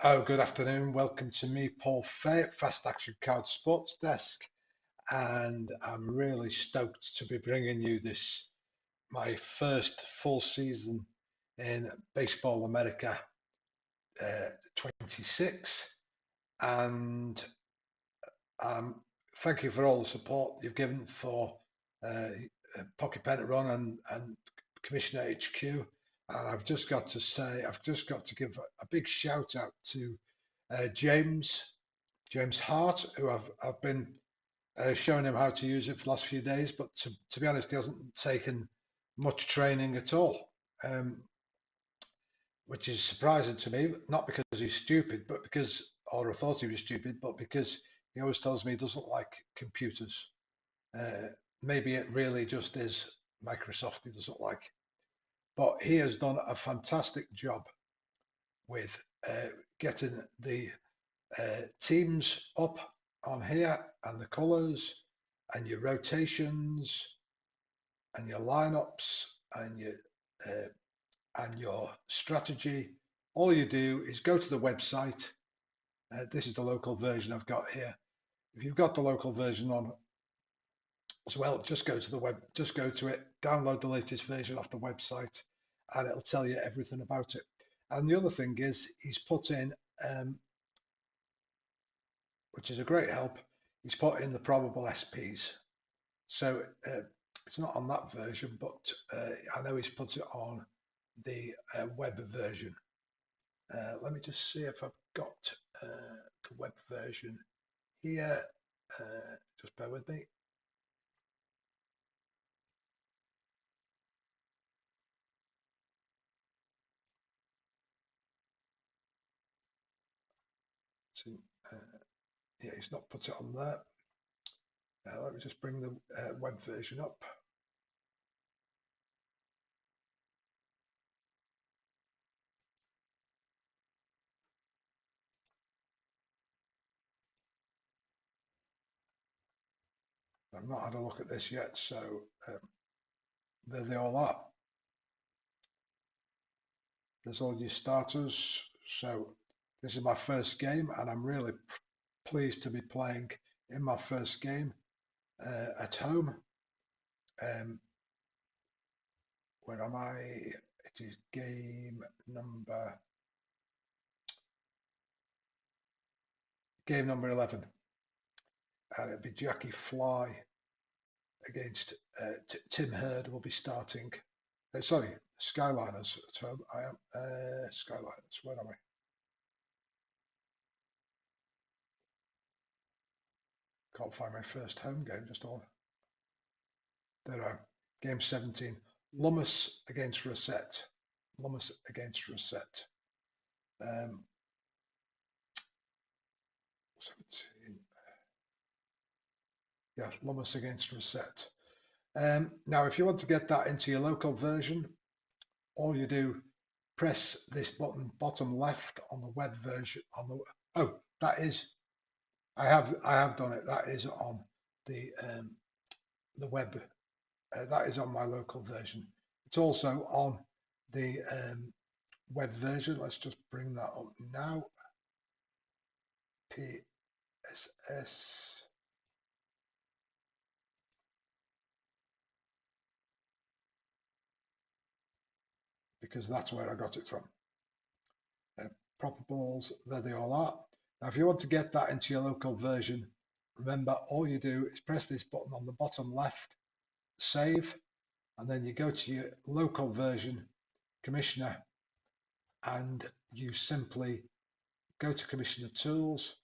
Oh, good afternoon. Welcome to me, Paul Fay at Fast Action Card Sports Desk. And I'm really stoked to be bringing you this, my first full season in Baseball America 26. And um, thank you for all the support you've given for uh, Pocket Pen Run and Commissioner HQ. And I've just got to say, I've just got to give a big shout out to James Hart, who I've been showing him how to use it for the last few days. But to be honest, he hasn't taken much training at all, um, which is surprising to me. Not because he's stupid, but because, or I thought he was stupid, but because he always tells me he doesn't like computers. Uh, Maybe it really just is Microsoft he doesn't like. But he has done a fantastic job with getting the teams up on here and the colors and your rotations and your lineups and your strategy. All you do is go to the website. This is the local version I've got here. If you've got the local version on as well, just go to the web, just go to it, download the latest version off the website, and it'll tell you everything about it. And the other thing is, he's put in which is a great help. He's put in the probable SPs. So it's not on that version, but I know he's put it on the web version. Let me just see if I've got the web version here. Just bear with me. So, yeah, he's not put it on there. Let me just bring the web version up. I've not had a look at this yet, so there they all are. There's all your starters. So this is my first game, and I'm really pleased to be playing in my first game at home. Where am I? It is game number 11, and it'll be Jackie Fly against Tim Hurd will be starting. Sorry, Skyliners at home. I am Skyliners. Where am I? Can't find my first home game. Just on. There I am. Game 17. Lummus against Rosette. Lummus against Rosette. 17. Yeah, Lummus against Rosette. Now, if you want to get that into your local version, all you do, press this button bottom left on the web version. That is, I have done it. That is on the web. That is on my local version. It's also on the web version. Let's just bring that up now. PSS. Because that's where I got it from. Propables, there they all are. Now, if you want to get that into your local version, remember, all you do is press this button on the bottom left, save, and then you go to your local version, Commissioner, and you simply go to Commissioner Tools,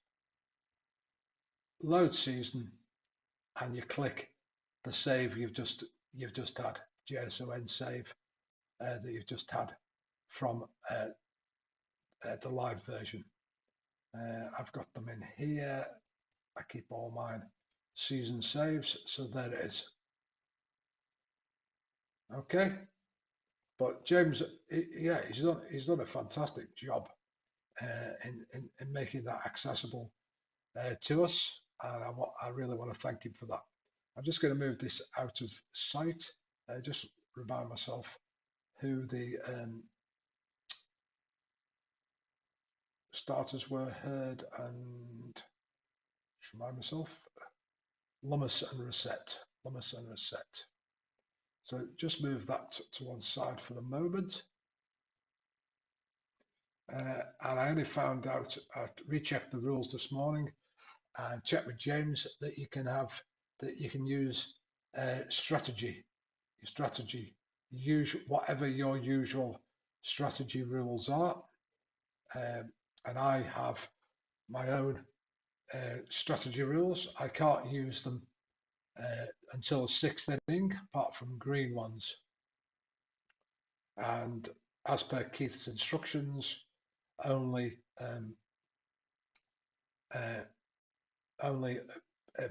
load season, and you click the save you've just had, JSON save that you've just had from the live version. I've got them in here. I keep all mine season saves, so there it is. Okay, but James, yeah, he's done a fantastic job in making that accessible to us, and I really want to thank him for that. I'm just going to move this out of sight. Just remind myself who the starters were Herd and, just remind myself, Lummus and Reset. Lummus and Reset. So just move that to one side for the moment. And I only found out, I rechecked the rules this morning and checked with James that you can use strategy. Your strategy, use whatever your usual strategy rules are. And I have my own strategy rules. I can't use them until the 6th inning, apart from green ones. And as per Keith's instructions, only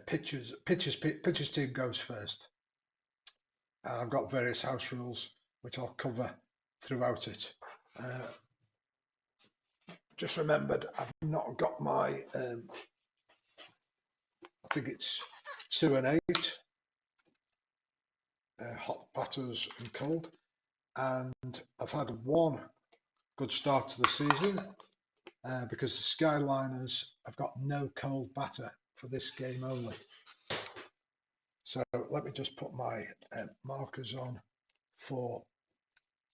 pitchers team goes first. And I've got various house rules which I'll cover throughout it. Just remembered I've not got my I think it's 2 and 8 hot batters and cold, and I've had one good start to the season because the Skyliners have got no cold batter for this game only. So let me just put my markers on for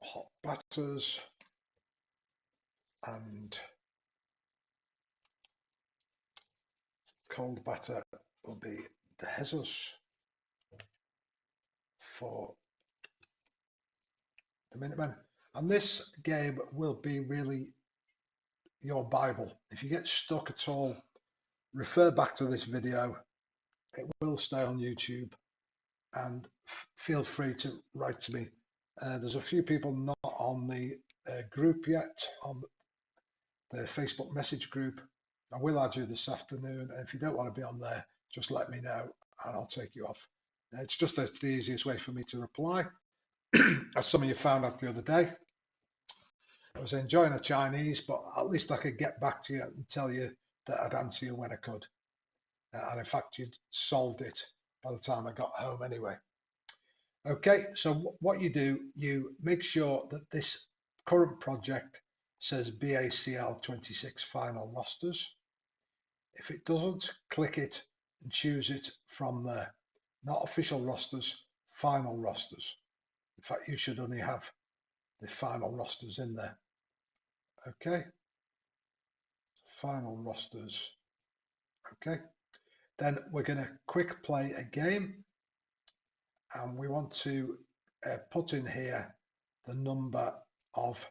hot batters, and cold batter will be the Jesus for the Minutemen. And this game will be really your Bible. If you get stuck at all, refer back to this video. It will stay on YouTube, and feel free to write to me. There's a few people not on the group yet, on the Facebook message group. I will add you this afternoon. If you don't want to be on there, just let me know and I'll take you off. It's just the easiest way for me to reply. As some of you found out the other day, I was enjoying a Chinese, but at least I could get back to you and tell you that I'd answer you when I could. And in fact, you'd solved it by the time I got home anyway. Okay, so what you do, you make sure that this current project says BACL 26 final rosters. If it doesn't, click it and choose it from there. Not official rosters, final rosters. In fact, you should only have the final rosters in there. Okay, final rosters. Okay, then we're going to quick play a game, and we want to put in here the number of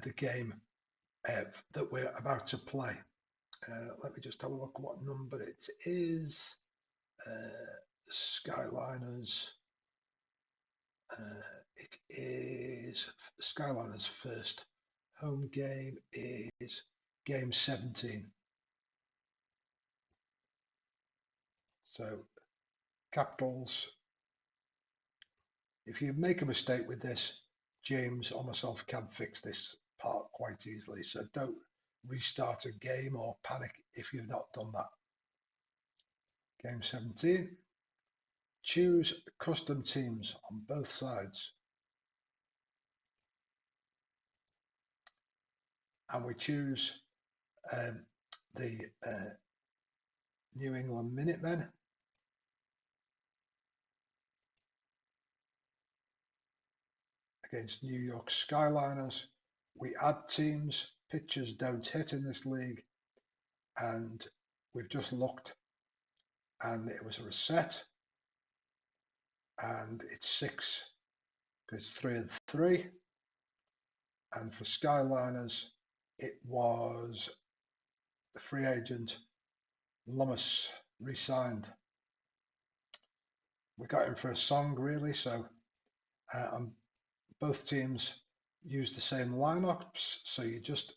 the game that we're about to play. Let me just have a look what number it is. Skyliners. It is Skyliners' first home game is game 17. So capitals. If you make a mistake with this, James or myself can fix this part quite easily. So don't restart a game or panic if you've not done that. Game 17. Choose custom teams on both sides. And we choose the New England Minutemen against New York Skyliners. We add teams. Pitchers don't hit in this league, and we've just looked and it was a reset, and it's 6 because it's 3 and 3. And for Skyliners, it was the free agent Lummus re-signed. We got him for a song, really. So both teams use the same lineups. So you just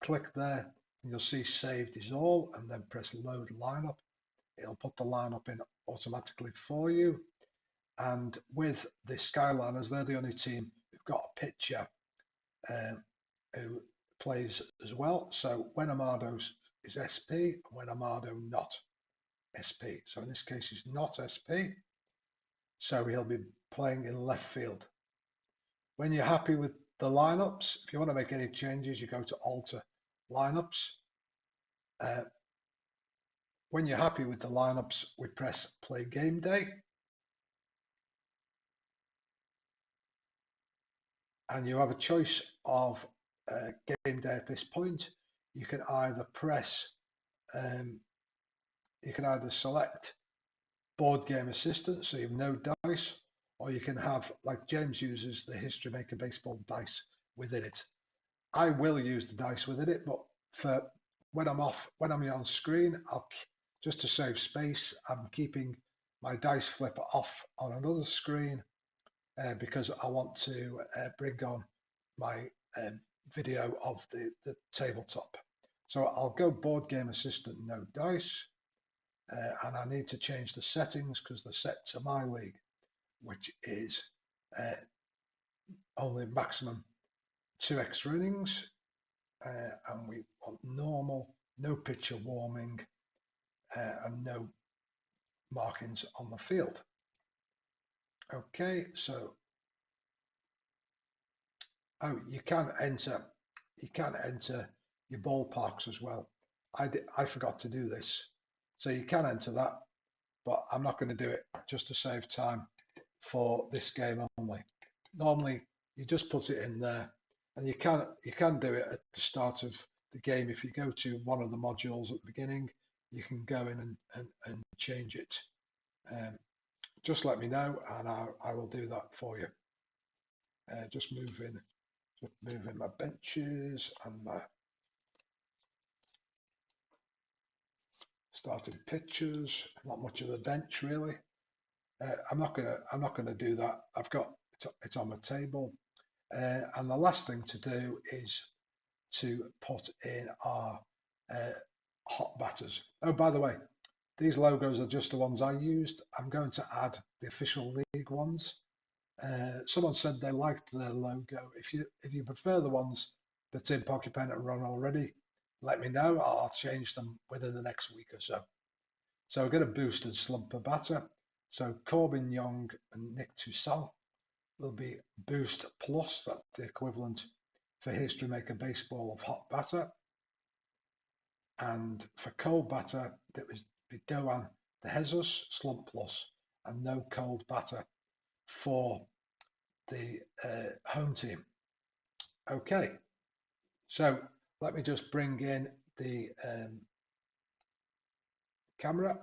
click there and you'll see saved is all, and then press load lineup. It'll put the lineup in automatically for you. And with the Skyliners, they're the only team who've got a pitcher who plays as well. So when Amado is SP, when Amado not SP. So in this case, he's not SP. So he'll be playing in left field. When you're happy with the lineups, if you want to make any changes, you go to alter lineups. When you're happy with the lineups, we press play game day. And you have a choice of game day at this point. You can either press, you can either select board game assistant, so you have no dice, or you can have, like James uses, the History Maker baseball dice within it. I will use the dice within it, but for when I'm on screen, just to save space, I'm keeping my dice flipper off on another screen because I want to bring on my video of the tabletop. So I'll go board game assistant, no dice, and I need to change the settings because they're set to my league, which is only maximum 2 extra innings, and we want normal, no pitcher warming, and no markings on the field. Okay, so you can enter your ballparks as well. I forgot to do this, so you can enter that, but I'm not going to do it just to save time for this game only. Normally, you just put it in there, and you can do it at the start of the game. If you go to one of the modules at the beginning, you can go in and change it. Just let me know, and I will do that for you. Just moving my benches and my starting pitchers. Not much of a bench really. I'm not gonna do that. I've got it's on my table. And the last thing to do is to put in our hot batters. Oh, by the way, these logos are just the ones I used. I'm going to add the official league ones. Someone said they liked their logo. If you prefer the ones that's in Porcupine and Run already, let me know. I'll change them within the next week or so. So we're going to boost and slumper batter. So Corbin Young and Nick Toussaint will be boost plus. That's the equivalent for History Maker baseball of hot batter. And for cold batter, that was Doan de Jesus slump plus, and no cold batter for the home team. Okay, so let me just bring in the camera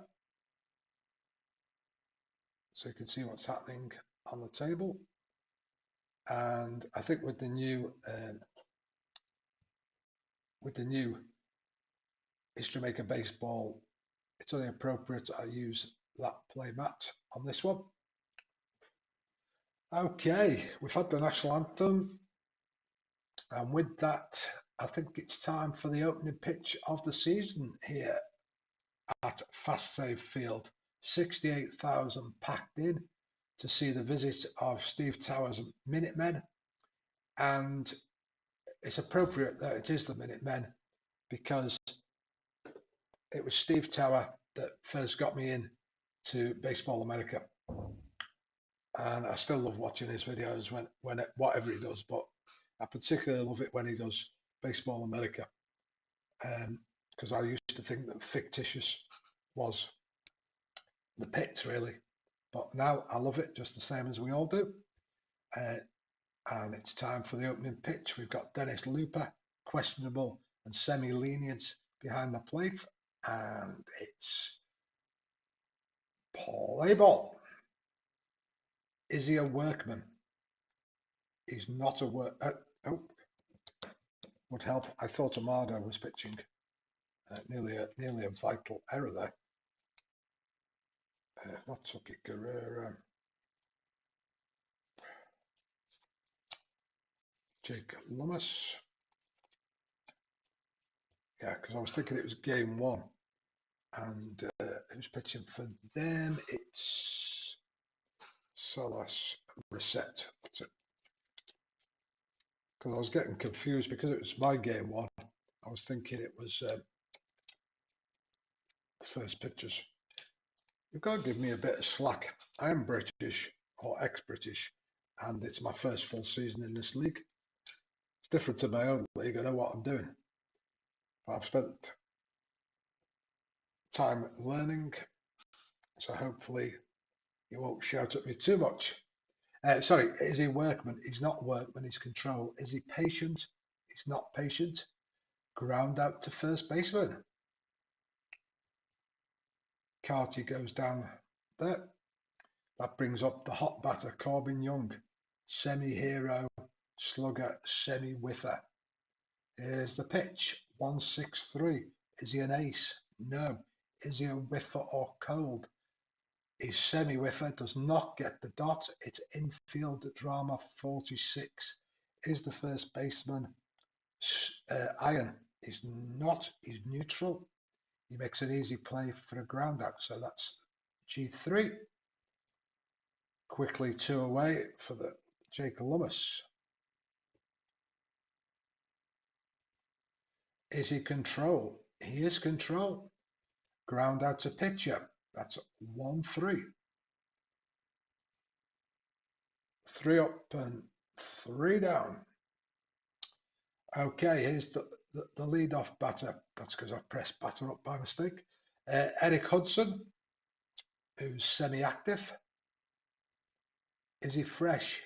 so you can see what's happening on the table. And I think with the new History Maker baseball, it's only appropriate I use that play mat on this one. Okay, we've had the national anthem, and with that, I think it's time for the opening pitch of the season here at Fas-Save Field. 68,000 packed in to see the visit of Steve Towers' Minutemen, and it's appropriate that it is the Minutemen because it was Steve Tower that first got me in to Baseball America, and I still love watching his videos when whatever he does, but I particularly love it when he does Baseball America, because I used to think that fictitious was the pits really, but now I love it just the same as we all do. And it's time for the opening pitch. We've got Dennis Looper, questionable and semi-lenient behind the plate, and it's play ball. Is he a workman? He's not a work. Oh, would help. I thought Amado was pitching. Nearly a vital error there. Not took it, Guerrero. Jake Lummis. Yeah, because I was thinking it was game one, and who's pitching for them? It's Salas Reset. That's it. Because I was getting confused because it was my game one. I was thinking it was the first pitchers. You've got to give me a bit of slack. I am British or ex-British, and it's my first full season in this league. It's different to my own league. I know what I'm doing. But I've spent time learning, so hopefully you won't shout at me too much. Sorry, is he workman? He's not workman, he's control. Is he patient? He's not patient. Ground out to first baseman. Carty goes down there. That brings up the hot batter, Corbin Young. Semi-hero, slugger, semi-whiffer. Here's the pitch, 163. Is he an ace? No. Is he a whiffer or cold? His semi-whiffer does not get the dot. It's infield drama 46. Is the first baseman iron? He's not. He's neutral. He makes an easy play for a ground out. So that's G3. Quickly 2 away for the Jake Lummis. Is he control? He is control. Ground out to pitcher. That's 1-3. 3 up and 3 down. Okay, here's the lead-off batter. That's because I pressed batter up by mistake. Eric Hudson, who's semi-active. Is he fresh?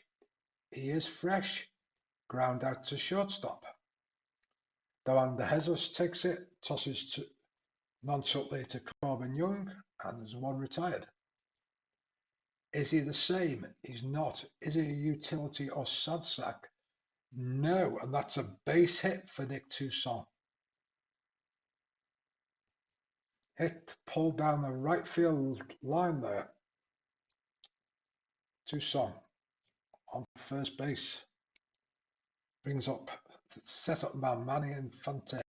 He is fresh. Ground out to shortstop. Doan de Jesus takes it, tosses to nonchalantly to Corbin Young, and there's one retired. Is he the same? He's not. Is he a utility or sad sack? No, and that's a base hit for Nick Toussaint. Hit pulled down the right field line there. Toussaint on first base. Brings up, set up by Manny Infante.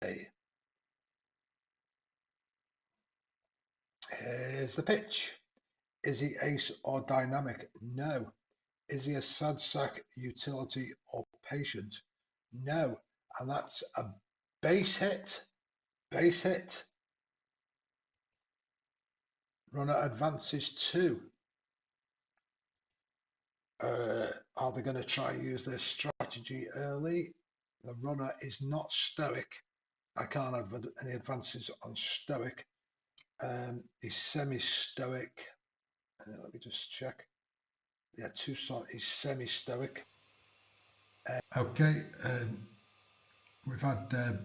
Here's the pitch. Is he ace or dynamic? No. Is he a sad sack, utility or patient? No. And that's a base hit. Base hit. Runner advances 2. Are they going to try and use their strategy early? The runner is not stoic. I can't have any advances on stoic. He's semi-stoic. Let me just check. Yeah, Toussaint is semi-stoic. Okay, we've had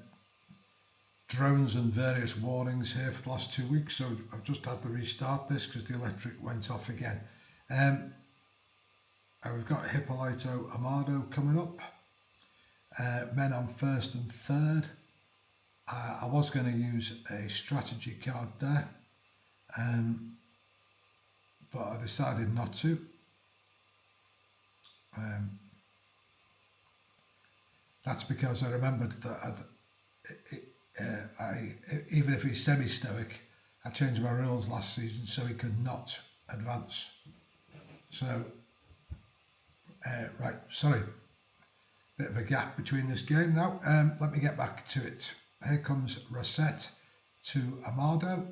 drones and various warnings here for the last 2 weeks, so I've just had to restart this because the electric went off again. We've got Hippolyto Amado coming up. Men on first and third. I was going to use a strategy card there, but I decided not to. That's because I remembered that even if he's semi-stoic, I changed my rules last season so he could not advance. So, right, sorry, bit of a gap between this game now. Let me get back to it. Here comes Rosette to Amado,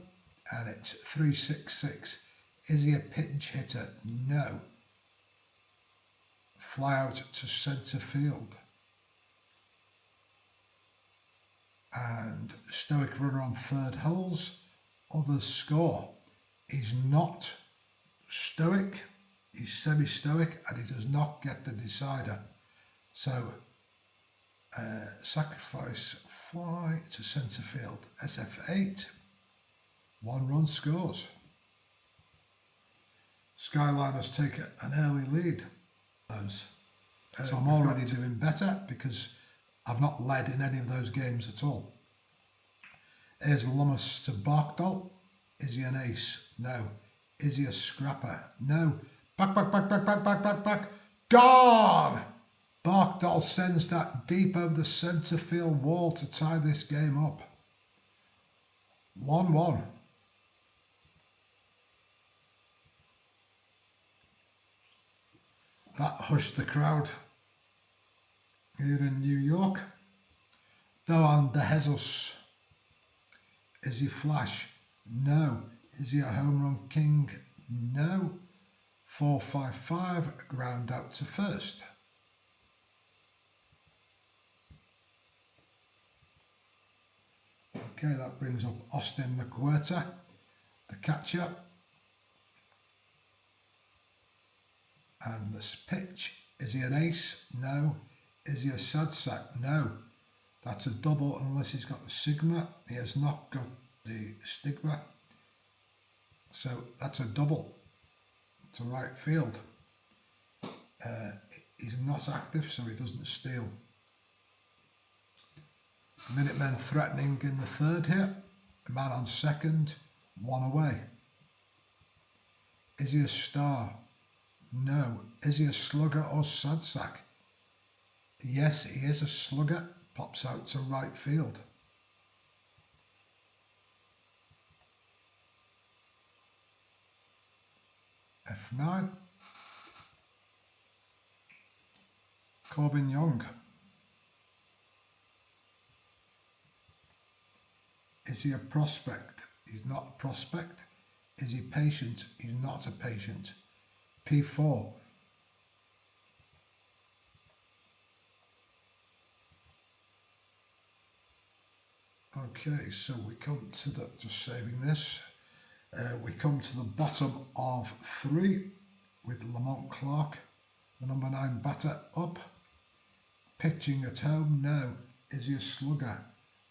and it's 3-6-6. Is he a pinch hitter? No. Fly out to centre field. And stoic runner on third holes. Others score. He's not stoic. He's semi-stoic, and he does not get the decider. So, sacrifice, fly to centre field. SF8. 1 run scores. Skyliners take an early lead. So I'm already doing better because I've not led in any of those games at all. Here's Lummis to Barkdale. Is he an ace? No. Is he a scrapper? No. Back. Gone! Barkdale sends that deep over the centre field wall to tie this game up. 1-1. That hushed the crowd here in New York. Doan de Jesus. Is he flash? No. Is he a home run king? No. 4-5-5, ground out to first. Okay, that brings up Austin McWhirter, the catcher. And this pitch, is he an ace? No. Is he a sad sack? No. That's a double unless he's got the sigma. He has not got the stigma. So that's a double to right field. He's not active, so he doesn't steal. Minutemen threatening in the third here. A man on second, one away. Is he a star? No. Is he a slugger or sad sack? Yes, he is a slugger. Pops out to right field. F9. Corbin Young. Is he a prospect? He's not a prospect. Is he patient? He's not a patient. P4. Okay, so we come to the, just saving this, we come to the bottom of 3 with Lamont Clark, the number 9 batter, up. Pitching at home, no. Is he a slugger?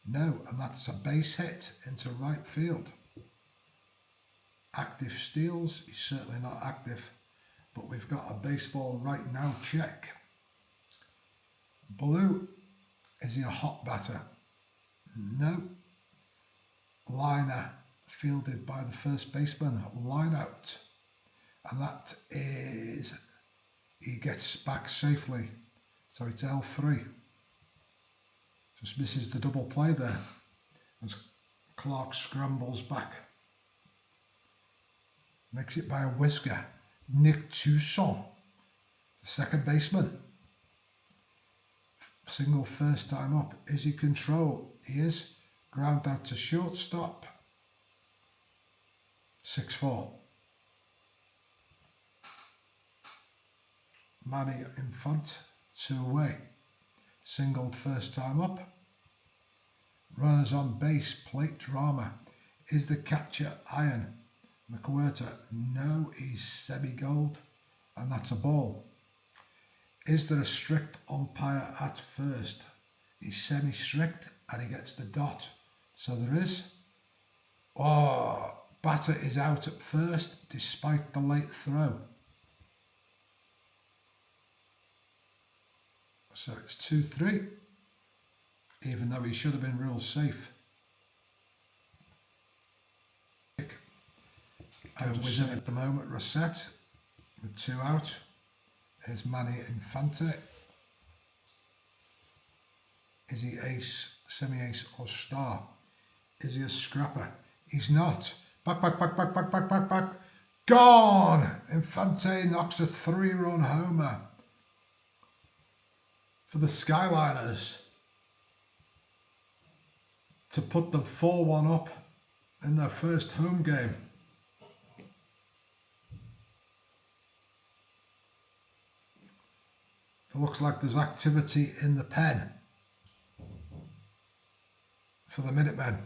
No, and that's a base hit into right field. Active steals, he's certainly not active, but we've got a baseball right now check. Blue, is he a hot batter? No. Liner fielded by the first baseman, line out. And that is, he gets back safely. So it's L3. Just misses the double play there as Clark scrambles back. Makes it by a whisker. Nick Toussaint, the second baseman. Single first time up. Is he control? He is. Ground out to shortstop. 6-4. Manny Infant, 2 away. Singled first time up. Runners on base, plate drama. Is the catcher iron? McWhirter, no, he's semi-gold, and that's a ball. Is there a strict umpire at first? He's semi-strict, and he gets the dot. So there is. Oh, batter is out at first, despite the late throw. So it's 2-3, even though he should have been ruled safe. And with him at the moment, Rosette, with 2 out. Here's Manny Infante. Is he ace, semi-ace or star? Is he a scrapper? He's not. Back. Gone! Infante knocks a 3-run homer for the Skyliners to put them 4-1 up in their first home game. It looks like there's activity in the pen for the Minutemen.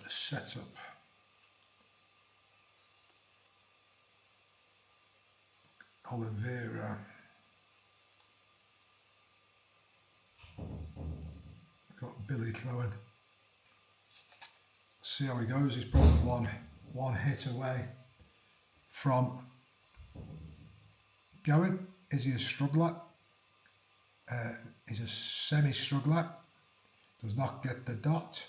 Setup. Oliveira. Got Billy Clowen. See how he goes. He's probably one hit away from going. Is he a struggler? He's a semi-struggler. Does not get the dot.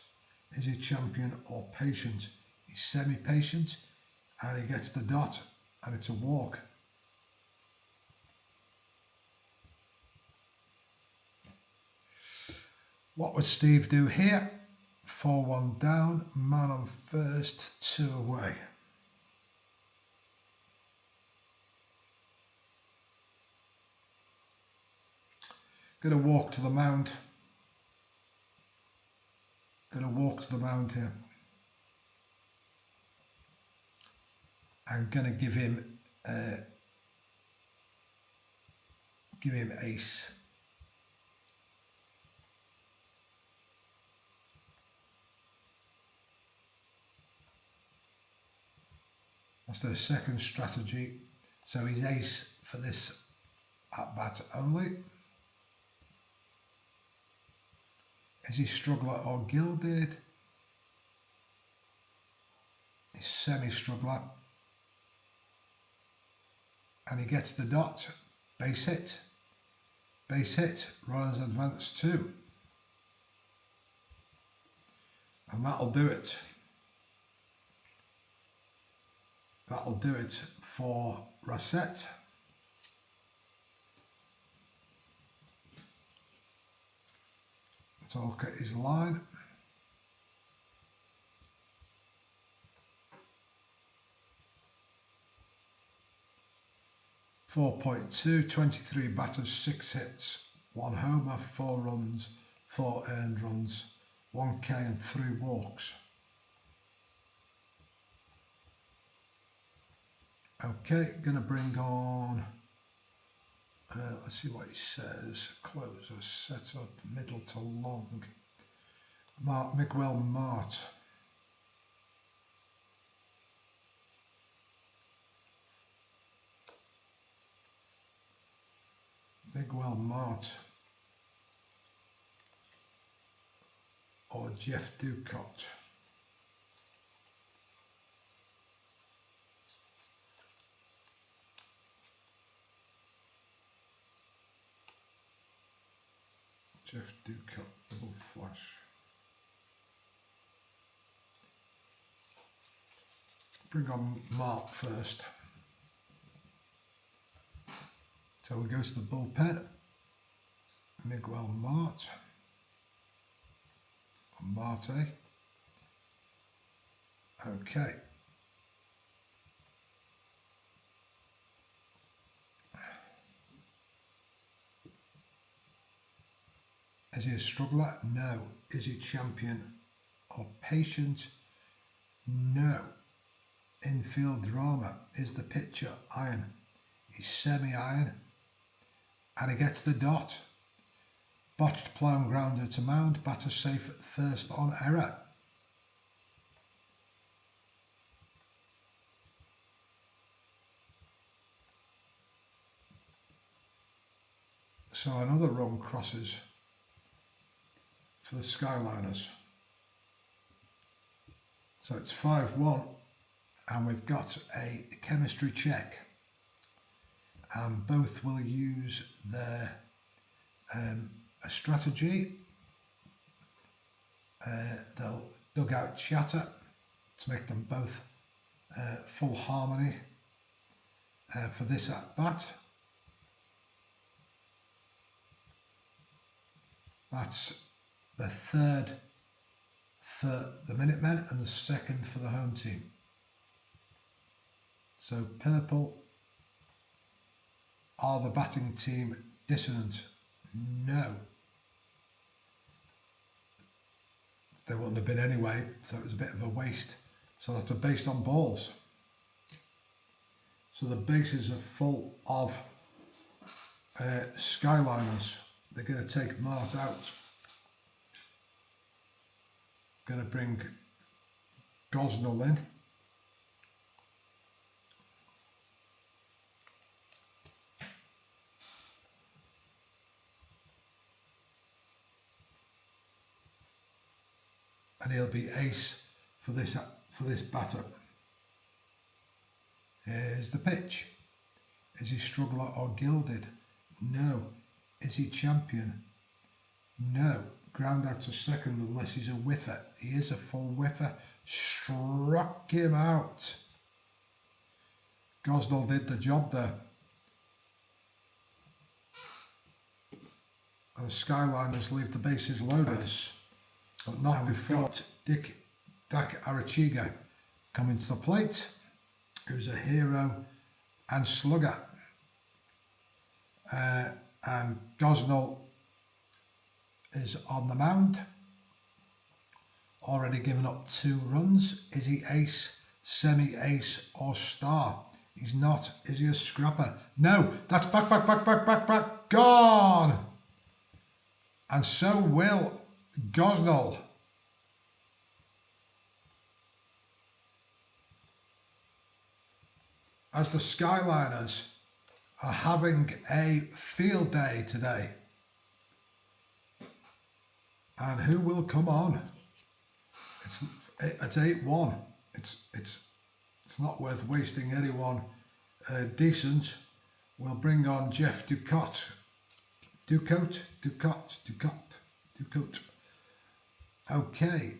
Is he champion or patient? He's semi-patient and he gets the dot, and it's a walk. What would Steve do here? 4-1 down, man on first, 2 away. Going to walk to the mound. Going to walk to the mound here. I'm going to give him ace. That's their second strategy. So he's ace for this at bat only. Is he struggler or gilded? He's semi-struggler. And he gets the dot. Base hit. Base hit. Runners advance 2. And that'll do it. That'll do it for Racette. Let's look at his line. .2, 23 batters, 6 hits, 1 homer, 4 runs, 4 earned runs, 1K and 3 walks. Okay, gonna bring on, let's see what he says. Closer, set up, middle to long. Miguel Mart. Miguel Mart. Or Jeff Dugout. Jeff Dugout, double flash. Bring on Mark first. So we go to the bullpen. Miguel Mart. Marte. Okay. Is he a struggler? No. Is he champion or patient? No. Infield drama. Is the pitcher iron? He's semi-iron. And he gets the dot. Botched play on grounder to mound. Batter safe at first on error. So another run crosses for the Skyliners. So it's 5-1 and we've got a chemistry check. And both will use their a strategy. They'll dugout chatter to make them both full harmony for this at bat. That's the third for the Minutemen and the second for the home team. So purple, are the batting team dissonant? No. They wouldn't have been anyway, so it was a bit of a waste. So that's a base on balls. So the bases are full of Skyliners. They're going to take Mart out. Going to bring Gosnell in. And he'll be ace for this batter. Here's the pitch. Is he struggler or gilded? No. Is he champion? No. Ground out to second unless he's a whiffer. He is a full whiffer. Struck him out. Gosnell did the job there. And the Skyliners leave the bases loaded. But not before Dak Arachiga coming to the plate, who's a hero and slugger. And Gosnell is on the mound, already given up 2 runs. Is he ace, semi-ace or star? He's not. Is he a scrapper? No, that's back, gone! And so will Gosnell. as the Skyliners are having a field day today. And who will come on? It's 8-1. It's not worth wasting anyone decent. We'll bring on Jeff Dugout. Dugout. Okay.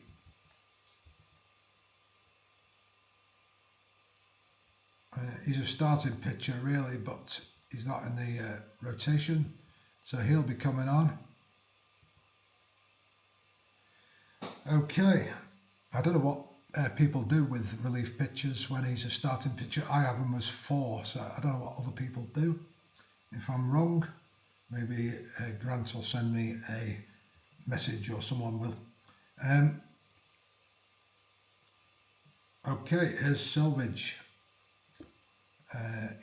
He's a starting pitcher really, but he's not in the rotation, so he'll be coming on. Okay, I don't know what people do with relief pitchers when he's a starting pitcher. I have him as 4, so I don't know what other people do. If I'm wrong, maybe Grant will send me a message or someone will. Okay, here's Selvage.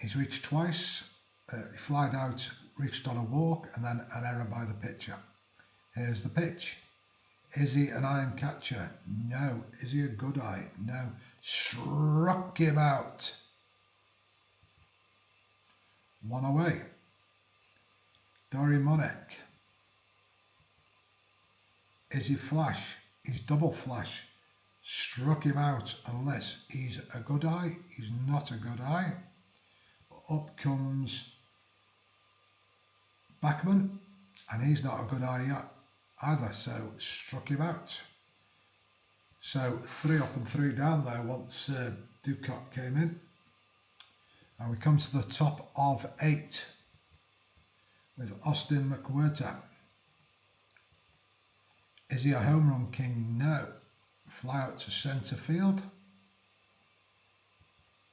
He's reached twice. He flied out, reached on a walk, and then an error by the pitcher. Here's the pitch. Is he an iron catcher? No. Is he a good eye? No. Struck him out. 1 away. Dory Monek. Is he flash? He's double flash. Struck him out unless he's a good eye. He's not a good eye. Up comes Backman, and he's not a good eye yet either, so struck him out. So 3 up and 3 down there once Dugout came in. And we come to the top of 8 with Austin McWhirter. Is he a home run king? No. Fly out to centre field.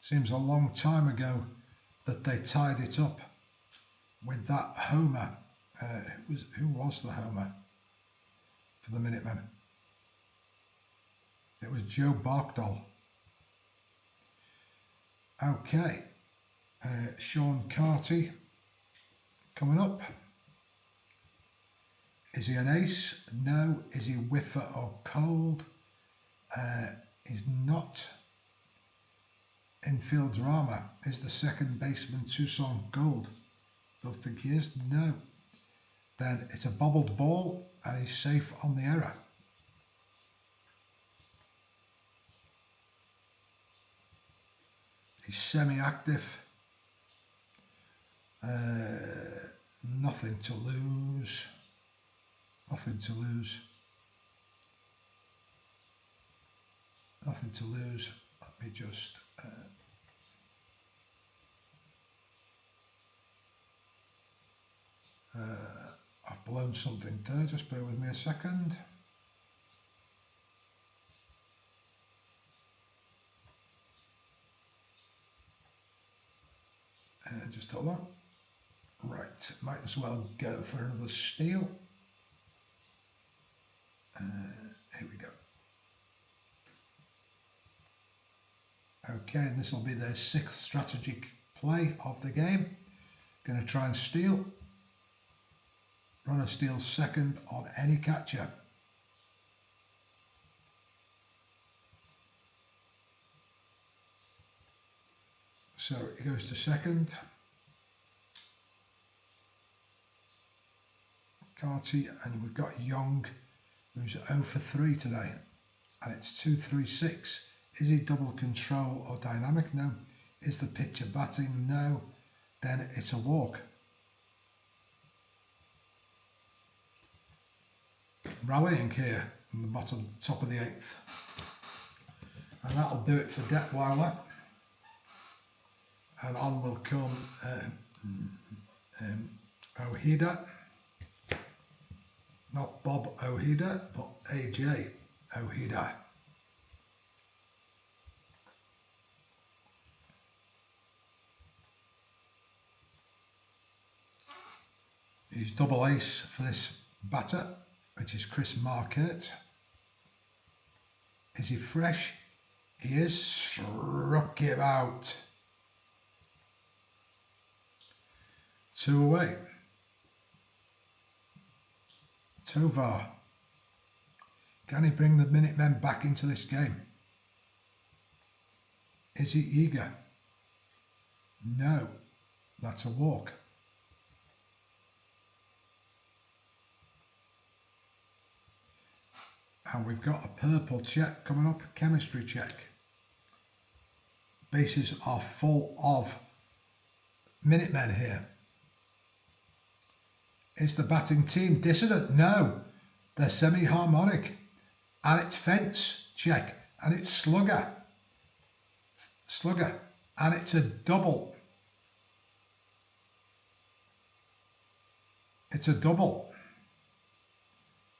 Seems a long time ago that they tied it up with that homer. Who was the homer for the Minutemen? It was Joe Barkdale. Okay, Sean Carty coming up. Is he an ace? No. Is he whiffer or cold? He's not. Infield drama. Is the second baseman Tucson Gold? Don't think he is. No. Then it's a bobbled ball and he's safe on the error. He's semi-active. Nothing to lose. Nothing to lose. Nothing to lose. Let me just I've blown something there, just bear with me a second. Just hold on. Right, might as well go for another steal. Here we go. Okay, and this will be their 6th strategic play of the game. Going to try and steal. Runner steals second on any catcher. So he goes to second. Carty, and we've got Young, who's 0 for 3 today. And it's 2-3-6. Is he double control or dynamic? No. Is the pitcher batting? No. Then it's a walk. Rallying here in the top of the 8th. And that'll do it for Detweiler. And on will come Ojeda. Not Bob Ojeda, but AJ Ojeda. He's double ace for this batter, which is Chris Marquette. Is he fresh? He is. Struck him out. 2 away. Tovar. Can he bring the Minutemen back into this game? Is he eager? No, that's a walk. And we've got a purple check coming up, chemistry check. Bases are full of Minutemen here. Is the batting team dissonant? No, they're semi-harmonic. And it's fence check. And it's slugger. Slugger. And it's a double. It's a double.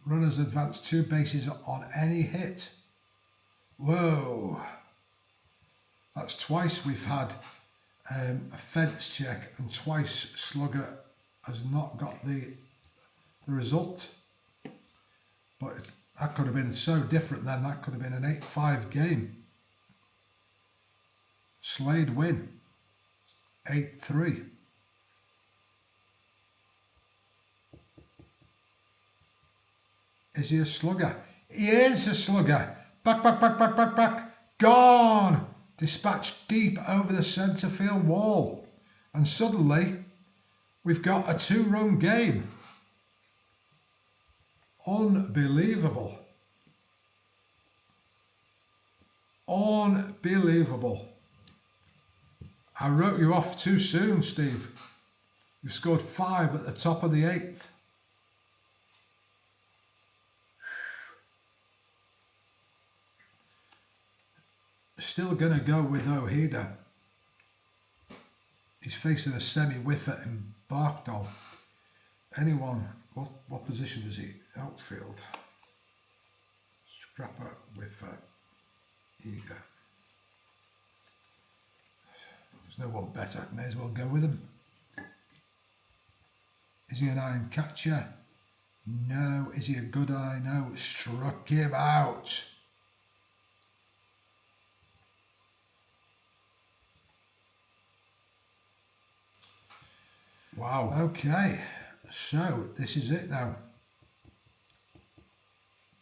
Runners advance 2 bases on any hit. Whoa. That's twice we've had a fence check and twice slugger has not got the result. But that could have been so different then. That could have been an 8-5 game. Slade win. 8-3. Is he a slugger? He is a slugger. Back, back, back, back, back, back. Gone. Dispatched deep over the centre field wall. And suddenly, we've got a 2-run game. Unbelievable. Unbelievable. I wrote you off too soon, Steve. You scored 5 at the top of the 8th. Still going to go with Ojeda. He's facing a semi-whiffer in Barkdale. Anyone, what position is he? Outfield. Scrapper, whiffer, eager. There's no one better. May as well go with him. Is he an iron catcher? No. Is he a good eye? No. Struck him out. Wow. Okay. So this is it now.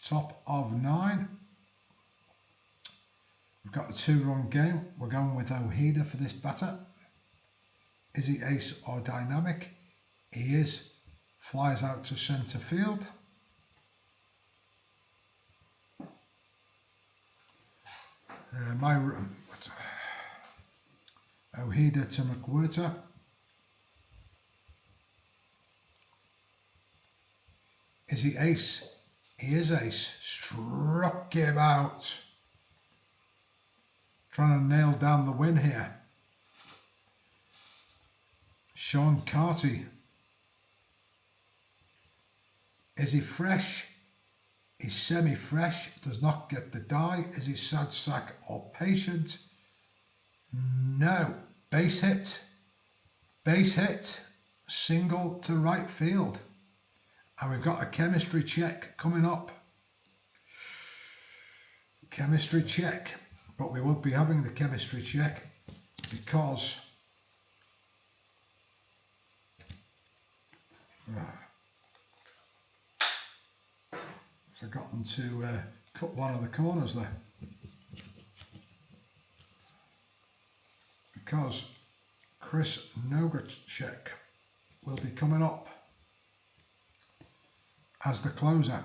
Top of 9. We've got a 2-run game. We're going with Ojeda for this batter. Is he ace or dynamic? He is. Flies out to centre field. Ojeda to McWhirter. Is he ace? He is ace. Struck him out. Trying to nail down the win here. Sean Carty. Is he fresh? He's semi-fresh. Does not get the die. Is he sad sack or patient? No. Base hit. Base hit. Single to right field. And we've got a chemistry check coming up. Chemistry check. But we won't be having the chemistry check because forgotten to cut one of the corners there. Because Chris Nogacek will be coming up as the closer.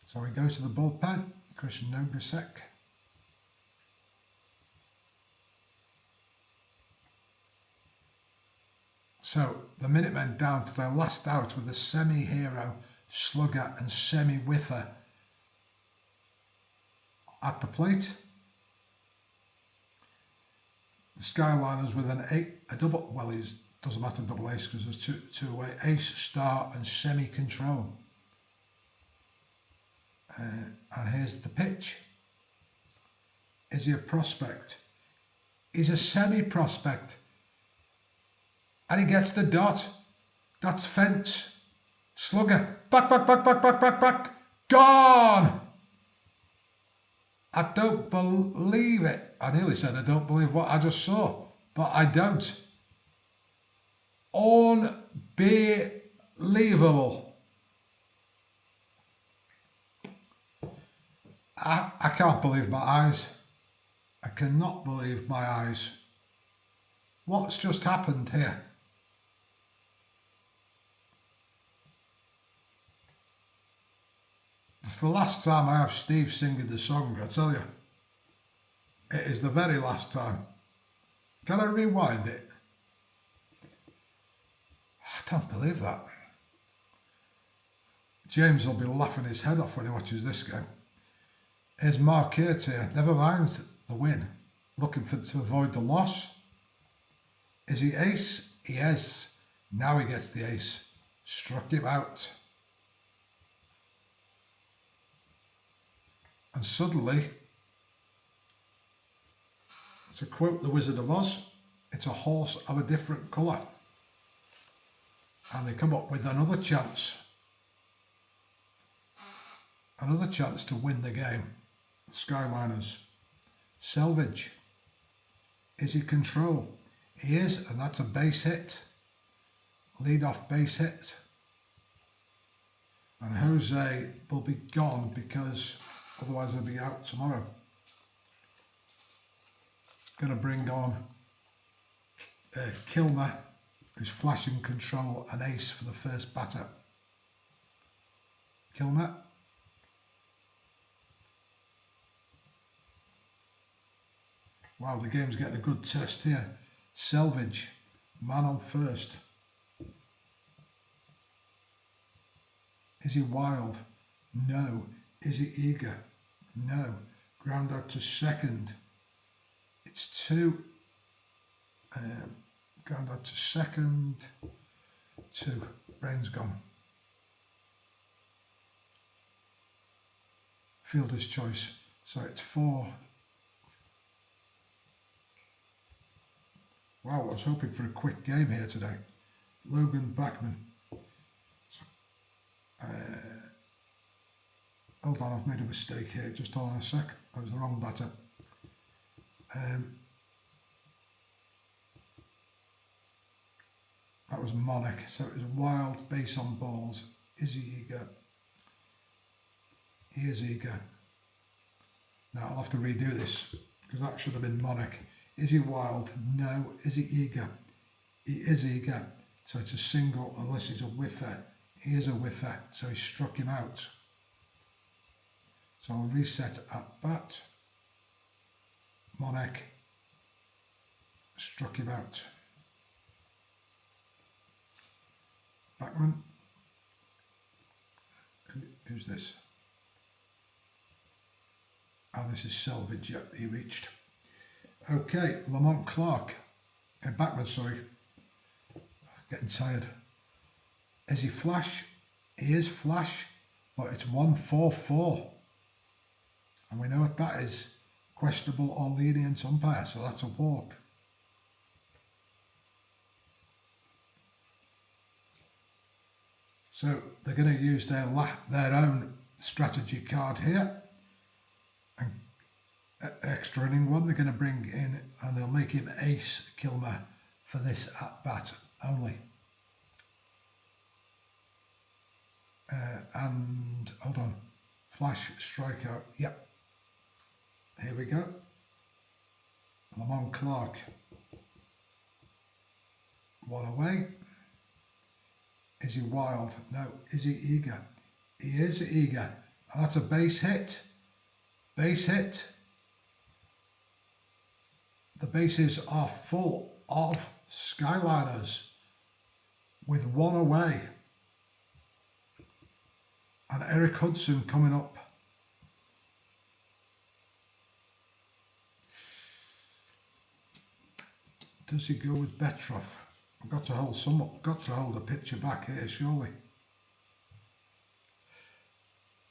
So we go to the bullpen, Chris Nogacek. So the Minutemen down to their last out with a semi-hero, slugger and semi-whiffer at the plate. The Skyliners with a double, well, it doesn't matter double ace because there's two away, ace, star and semi-control. And here's the pitch. Is he a prospect? He's a semi-prospect. And he gets the dot. That's fence. Slugger. Back, back, back, back, back, back, back. Gone! I don't believe it. I nearly said I don't believe what I just saw. But I don't. Unbelievable. I can't believe my eyes. I cannot believe my eyes. What's just happened here? It's the last time I have Steve singing the song, I tell you. It is the very last time. Can I rewind it? I can't believe that. James will be laughing his head off when he watches this game. Here's Mark here, never mind the win. Looking to avoid the loss. Is he ace? He is. Now he gets the ace. Struck him out. And suddenly, to quote the Wizard of Oz, it's a horse of a different colour. And they come up with another chance. Another chance to win the game. Skyliners. Selvage. Is he control? He is, and that's a base hit. Lead off base hit. And Jose will be gone because otherwise he'll be out tomorrow. Going to bring on Kilmer, who's flashing control, an ace for the first batter. Kilmer. Wow, the game's getting a good test here. Selvage, man on first. Is he wild? No. Is he eager? No. Ground out to second. It's two. Ground out to second. Two. Brain's gone. Fielder's choice. So it's four. Wow, I was hoping for a quick game here today. Logan Backman. Hold on, I've made a mistake here. Just hold on a sec. That was the wrong batter. That was Monarch. So it was wild, base on balls. Is he eager? He is eager. Now I'll have to redo this because that should have been Monarch. Is he wild? No. Is he eager? He is eager. So it's a single unless he's a whiffer. He is a whiffer, so he struck him out. So I'll reset at bat. Monarch struck him out. Backman. Who's this? Oh, this is Selvage. Yep, he reached. Okay, Lamont Clark. Backman, sorry. Getting tired. Is he flash? He is flash, but it's 1-4-4. And we know what that is. Questionable or lenient umpire, so that's a walk. So they're going to use their own strategy card here. And extra inning one, they're going to bring in, and they'll make him ace Kilmer for this at bat only. And hold on, flash strikeout. Yep. Here we go. Lamont Clark. One away. Is he wild? No. Is he eager? He is eager. And that's a base hit. Base hit. The bases are full of Skyliners with one away. And Eric Hudson coming up. Does he go with Betroff? I've got to hold the picture back here, surely.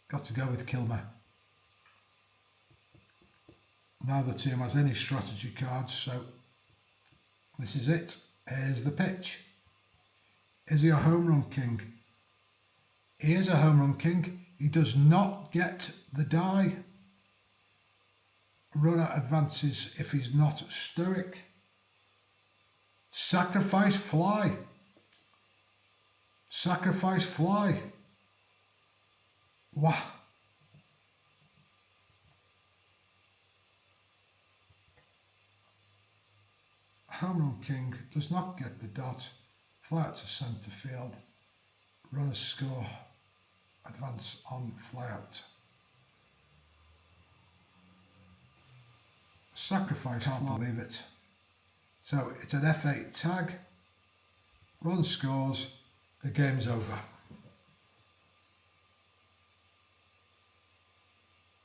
Got to go with Kilmer. Neither team has any strategy cards, so this is it. Here's the pitch. Is he a home run king? He is a home run king. He does not get the die. Runner advances if he's not stoic. Sacrifice fly. Sacrifice fly. Wow. home run king does not get the dot, fly out to centre field, runners score, advance on fly out. Sacrifice, can't believe it. So it's an F8 tag, run scores, the game's over.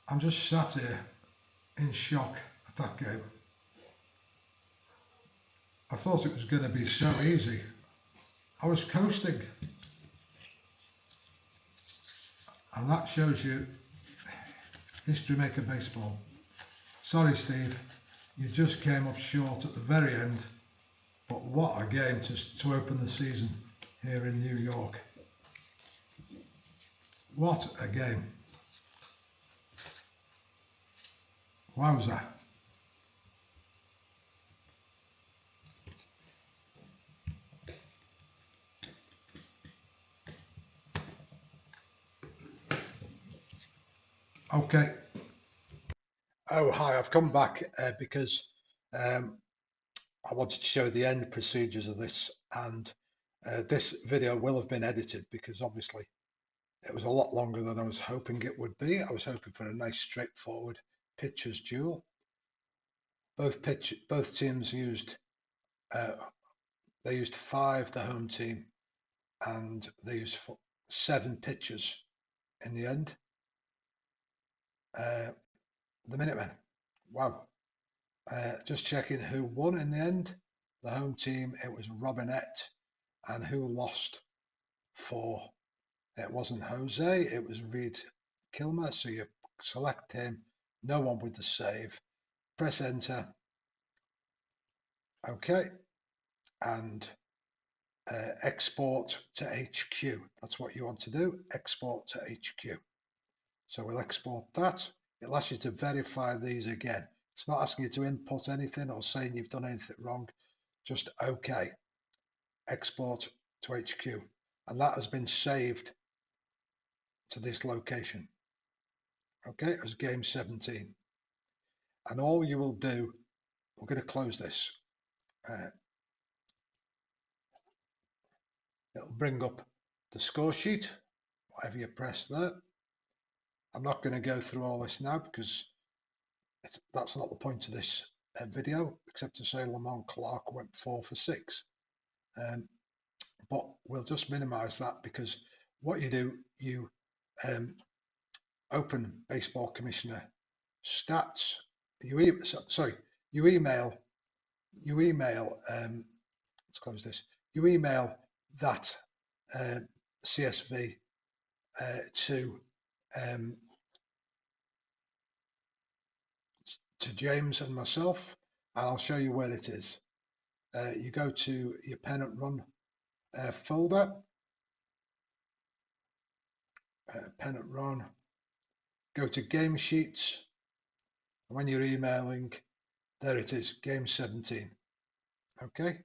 I'm just sat here in shock at that game. I thought it was going to be so easy. I was coasting. And that shows you history maker baseball. Sorry, Steve, you just came up short at the very end, but what a game to open the season here in New York. What a game. Wowza. Okay. Oh, hi, I've come back because I wanted to show the end procedures of this, and this video will have been edited because obviously it was a lot longer than I was hoping it would be. I was hoping for a nice straightforward pitchers duel. Both teams used they used 5, the home team, and they used 7 pitchers in the end. The Minutemen. Wow. Just checking who won in the end. The home team, it was Robinette, and who lost for, it wasn't Jose, it was Reed Kilmer. So you select him, no one with the save, press enter. Okay, and export to HQ. That's what you want to do, export to HQ. So we'll export that. It'll ask you to verify these again. It's not asking you to input anything or saying you've done anything wrong. Just OK. Export to HQ. And that has been saved to this location. OK, as game 17. And all you will do, we're going to close this. It'll bring up the score sheet, whatever you press there. I'm not going to go through all this now because that's not the point of this video, except to say Lamont Clark went 4 for 6. But we'll just minimize that because what you do, you open Baseball Commissioner stats. You email. Let's close this. You email that CSV to James and myself, and I'll show you where it is. You go to your pennant run folder, pennant run, go to game sheets, and when you're emailing, there it is, game 17. Okay,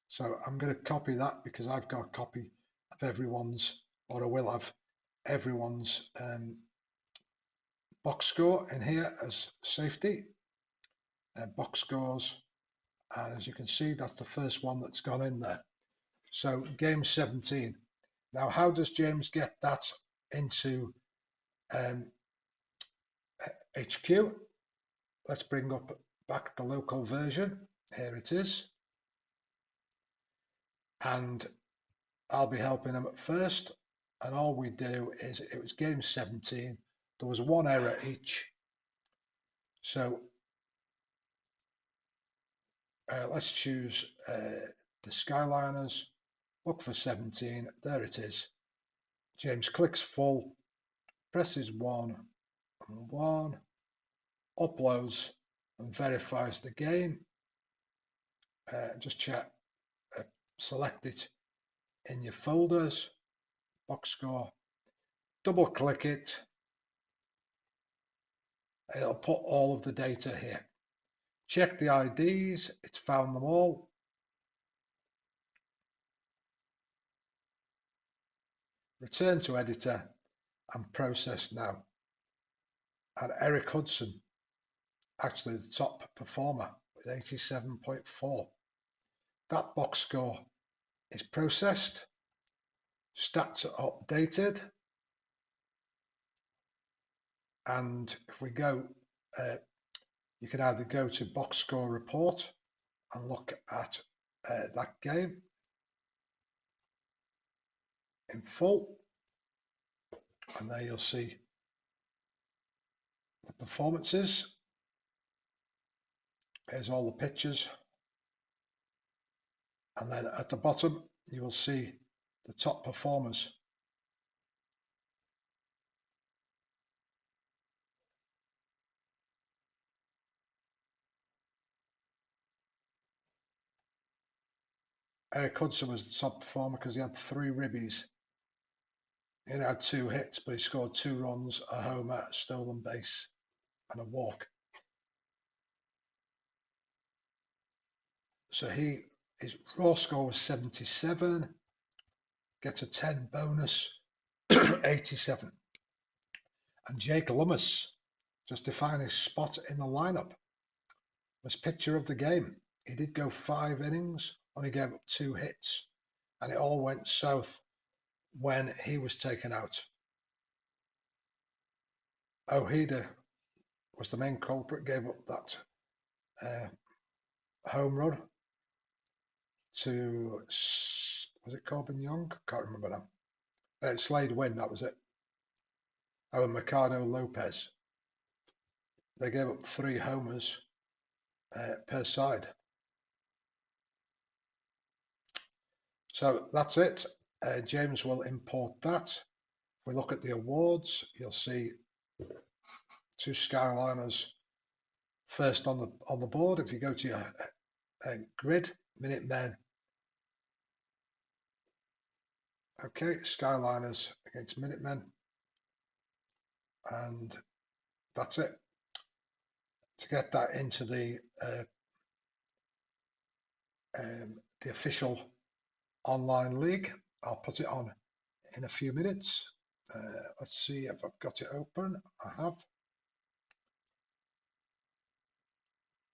so I'm going to copy that because I've got a copy of everyone's, or I will have everyone's box score in here as safety, box scores, and as you can see, that's the first one that's gone in there. So game 17. Now, how does James get that into HQ? Let's bring up back the local version. Here it is. And I'll be helping him at first. And all we do is, it was game 17. There was 1 error each. So let's choose the Skyliners. Look for 17. There it is. James clicks full, presses 1 and 1, uploads and verifies the game. Just check, select it in your folders, box score, double click it. It'll put all of the data here. Check the IDs, it's found them all. Return to editor and process now. And Eric Hudson, actually the top performer, with 87.4. That box score is processed, stats are updated, and if we go, you can either go to box score report and look at that game in full, and there you'll see the performances. Here's all the pictures, and then at the bottom you will see the top performers. Eric Hudson was the top performer because he had 3 ribbies. He had 2 hits, but he scored 2 runs, a homer, a stolen base, and a walk. So his raw score was 77, gets a 10 bonus, 87. And Jake Lummis, just to find his spot in the lineup, was pitcher of the game. He did go 5 innings, only gave up 2 hits, and it all went south when he was taken out. Ojeda was the main culprit, gave up that home run to, was it Corbin Young? Can't remember now. Slade Wynn, that was it. Oh, and Mercado Lopez. They gave up 3 homers per side. So that's it. James will import that. If we look at the awards, you'll see 2 Skyliners first on the board. If you go to your grid, Minutemen. Okay, Skyliners against Minutemen, and that's it. To get that into the official online league, I'll put it on in a few minutes. Let's see if I've got it open. I have.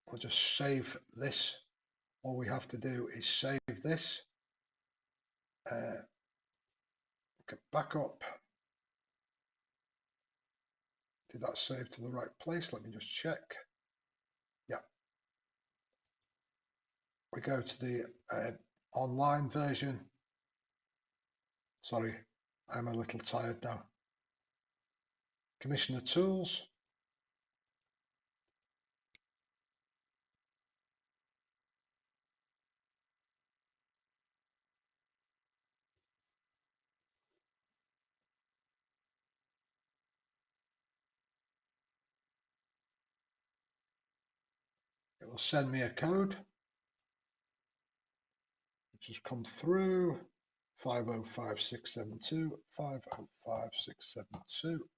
We'll just save this. All we have to do is save this. Get back up. Did that save to the right place? Let me just check. Yeah. We go to the online version. Sorry, I'm a little tired now. Commissioner Tools. It will send me a code, which has come through. 505672, 505672.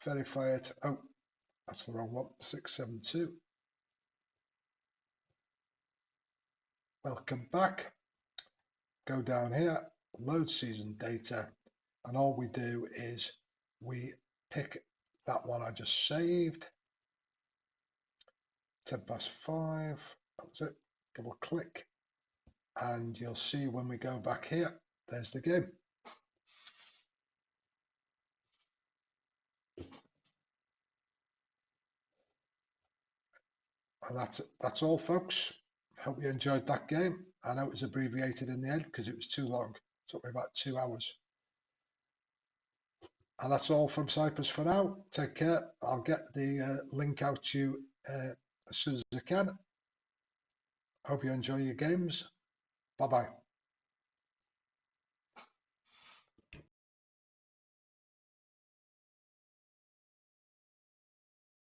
Verify it. Oh, that's the wrong one. 672. Welcome back. Go down here, load season data, and all we do is we pick that one I just saved. 5:10. That's it. Double click, and you'll see when we go back here, there's the game. And that's all, folks. Hope you enjoyed that game. I know it was abbreviated in the end because it was too long. It took me about 2 hours. And that's all from Cyprus for now. Take care. I'll get the link out to you as soon as I can. Hope you enjoy your games. Bye-bye.